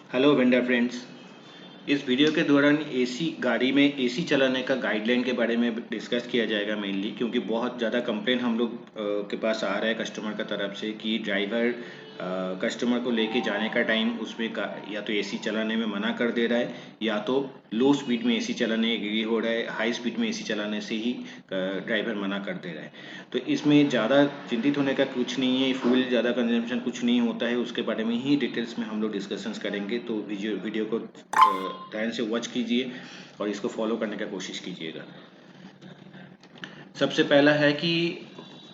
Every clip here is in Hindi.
Hello vendor friends. इस वीडियो के दौरान एसी गाड़ी में एसी चलाने का गाइडलाइन के बारे में डिस्कस किया जाएगा मेनली, क्योंकि बहुत ज़्यादा कंप्लेन हम लोग के पास आ रहा है कस्टमर का तरफ से कि ड्राइवर कस्टमर को लेके जाने का टाइम उसमें या तो एसी चलाने में मना कर दे रहा है, या तो लो स्पीड में एसी चलाने एग्री हो रहा है, हाई स्पीड में एसी चलाने से ही ड्राइवर मना कर दे रहा है। तो इसमें ज़्यादा चिंतित होने का कुछ नहीं है, फ्यूल ज़्यादा कंजम्पशन कुछ नहीं होता है, उसके बारे में ही डिटेल्स में हम लोग डिस्कशंस करेंगे। तो वीडियो को ध्यान से वॉच कीजिए और इसको फॉलो करने का कोशिश कीजिएगा। सबसे पहला है कि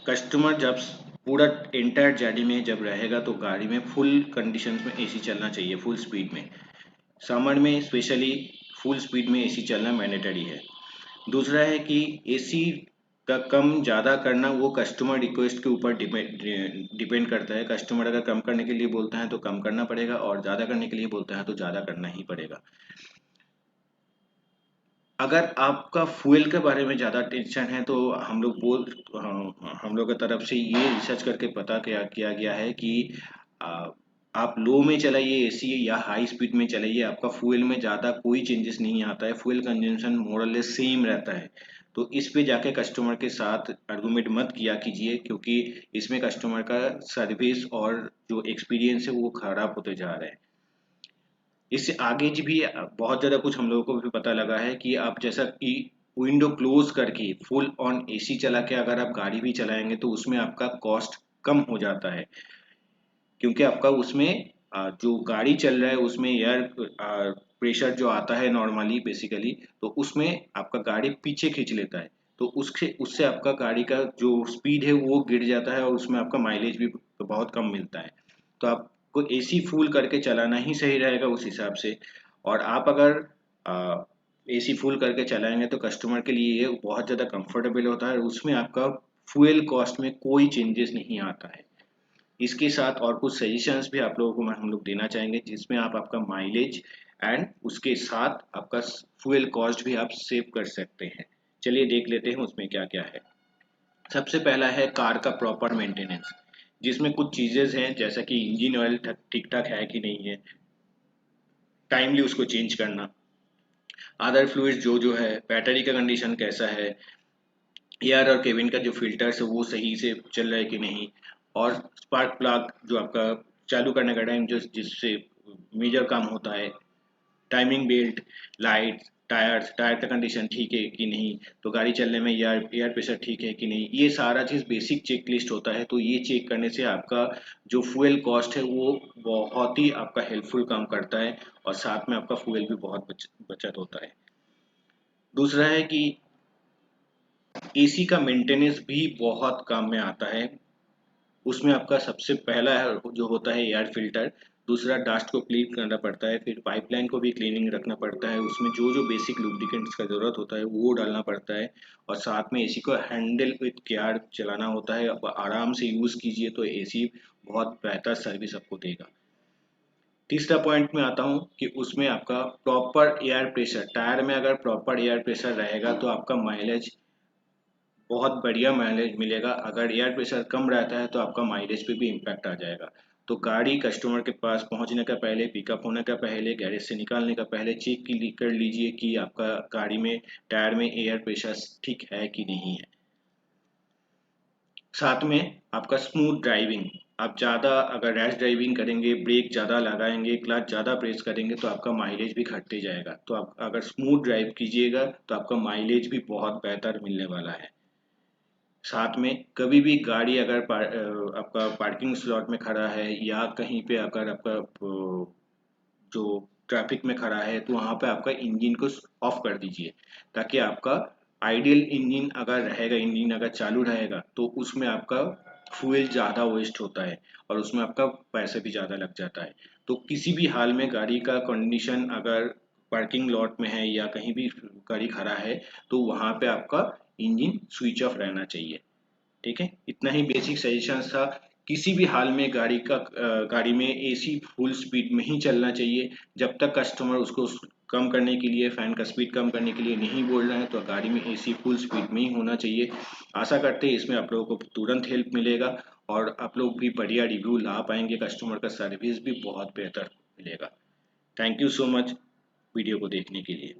कस्टमर जब पूरा एंटायर जर्नी में जब रहेगा तो गाड़ी में फुल कंडीशंस में एसी चलना चाहिए, फुल स्पीड में। समर में स्पेशली फुल स्पीड में एसी चलना मैंडेटरी है। दूसरा है कि एसी का कम ज़्यादा करना वो कस्टमर रिक्वेस्ट के ऊपर डिपेंड करता है। कस्टमर अगर कम करने के लिए बोलता है तो कम करना पड़ेगा, और ज़्यादा करने के लिए बोलता है तो ज़्यादा करना ही पड़ेगा। अगर आपका फ्यूल के बारे में ज़्यादा टेंशन है तो हम लोग की तरफ से ये रिसर्च करके पता किया गया है कि आ, आप लो में चलाइए एसी या हाई स्पीड में चलाइए, आपका फ्यूल में ज़्यादा कोई चेंजेस नहीं आता है, फ्यूल कंजम्पशन मोर और लेस सेम रहता है। तो इस पे जाके कस्टमर के साथ आर्गुमेंट मत किया कीजिए, क्योंकि इसमें कस्टमर का सर्विस और जो एक्सपीरियंस है वो खराब होते जा रहे हैं। इससे आगे भी बहुत ज़्यादा कुछ हम लोगों को भी पता लगा है कि आप जैसा कि विंडो क्लोज करके फुल ऑन एसी चला के अगर आप गाड़ी भी चलाएंगे तो उसमें आपका कॉस्ट कम हो जाता है, क्योंकि आपका उसमें जो गाड़ी चल रहा है उसमें एयर प्रेशर जो आता है नॉर्मली बेसिकली, तो उसमें आपका गाड़ी पीछे खींच लेता है। तो उससे उससे आपका गाड़ी का जो स्पीड है वो गिर जाता है और उसमें आपका माइलेज भी बहुत कम मिलता है। तो आपको एसी फुल करके चलाना ही सही रहेगा उस हिसाब से। और आप अगर एसी फुल करके चलाएंगे तो कस्टमर के लिए ये बहुत ज़्यादा कंफर्टेबल होता है, और उसमें आपका फ्यूल कॉस्ट में कोई चेंजेस नहीं आता है। इसके साथ और कुछ सजेशंस भी आप लोगों को हम लोग देना चाहेंगे, जिसमें आप आपका माइलेज एंड उसके साथ आपका फ्यूल कॉस्ट भी आप सेव कर सकते हैं। चलिए देख लेते हैं उसमें क्या क्या है। सबसे पहला है कार का प्रॉपर मेंटेनेंस, जिसमें कुछ चीजें हैं जैसा कि इंजन ऑयल ठीक ठाक है कि नहीं है, टाइमली उसको चेंज करना, अदर फ्लूइड जो जो है, बैटरी का कंडीशन कैसा है, एयर और केबिन का जो फिल्टर्स है वो सही से चल रहा है कि नहीं, और स्पार्क प्लग जो आपका चालू करने का टाइम जो जिससे मेजर काम होता है, टाइमिंग बेल्ट, लाइट, टायर का कंडीशन ठीक है कि नहीं, तो गाड़ी चलने में एयर एयर प्रेशर ठीक है कि नहीं, ये सारा चीज़ बेसिक चेक लिस्ट होता है। तो ये चेक करने से आपका जो फ्यूल कॉस्ट है वो बहुत ही आपका हेल्पफुल काम करता है, और साथ में आपका फ्यूल भी बहुत बचत होता है। दूसरा है कि एसी का मेंटेनेंस भी बहुत काम में आता है। उसमें आपका सबसे पहला है जो होता है एयर फिल्टर, दूसरा डस्ट को क्लीन करना पड़ता है, फिर पाइपलाइन को भी क्लीनिंग रखना पड़ता है, उसमें जो जो बेसिक लुब्रिकेंट्स का ज़रूरत होता है वो डालना पड़ता है, और साथ में एसी को हैंडल विथ केयर चलाना होता है। आप आराम से यूज़ कीजिए तो एसी बहुत बेहतर सर्विस आपको देगा। तीसरा पॉइंट में आता हूँ कि उसमें आपका प्रॉपर एयर प्रेशर, टायर में अगर प्रॉपर एयर प्रेशर रहेगा तो आपका माइलेज बहुत बढ़िया माइलेज मिलेगा। अगर एयर प्रेशर कम रहता है तो आपका माइलेज पे भी इम्पैक्ट आ जाएगा। तो गाड़ी कस्टमर के पास पहुंचने का पहले, पिकअप होने का पहले, गैरेज से निकालने का पहले चेक कर लीजिए कि आपका गाड़ी में टायर में एयर प्रेशर ठीक है कि नहीं है। साथ में आपका स्मूथ ड्राइविंग, आप ज़्यादा अगर रैश ड्राइविंग करेंगे, ब्रेक ज़्यादा लगाएंगे, क्लच ज़्यादा प्रेस करेंगे तो आपका माइलेज भी घटते जाएगा। तो आप अगर स्मूथ ड्राइव कीजिएगा तो आपका माइलेज भी बहुत बेहतर मिलने वाला है। साथ में कभी भी गाड़ी अगर आपका पार्किंग स्लॉट में खड़ा है या कहीं पे अगर आपका जो ट्रैफिक में खड़ा है तो वहाँ पे आपका इंजन को ऑफ कर दीजिए, ताकि आपका आइडियल इंजन अगर रहेगा, इंजन अगर चालू रहेगा तो उसमें आपका फ्यूल ज़्यादा वेस्ट होता है और उसमें आपका पैसे भी ज़्यादा लग जाता है। तो किसी भी हाल में गाड़ी का कंडीशन अगर पार्किंग लॉट में है या कहीं भी गाड़ी खड़ा है तो वहाँ पे आपका इंजन स्विच ऑफ रहना चाहिए। ठीक है, इतना ही बेसिक सजेशंस था। किसी भी हाल में गाड़ी में एसी फुल स्पीड में ही चलना चाहिए। जब तक कस्टमर उसको कम करने के लिए, फैन का स्पीड कम करने के लिए नहीं बोल रहे हैं तो गाड़ी में एसी फुल स्पीड में ही होना चाहिए। आशा करते हैं इसमें आप लोगों को तुरंत हेल्प मिलेगा और आप लोग भी बढ़िया रिव्यू ला पाएंगे, कस्टमर का सर्विस भी बहुत बेहतर मिलेगा। Thank you so much video को देखने के लिए।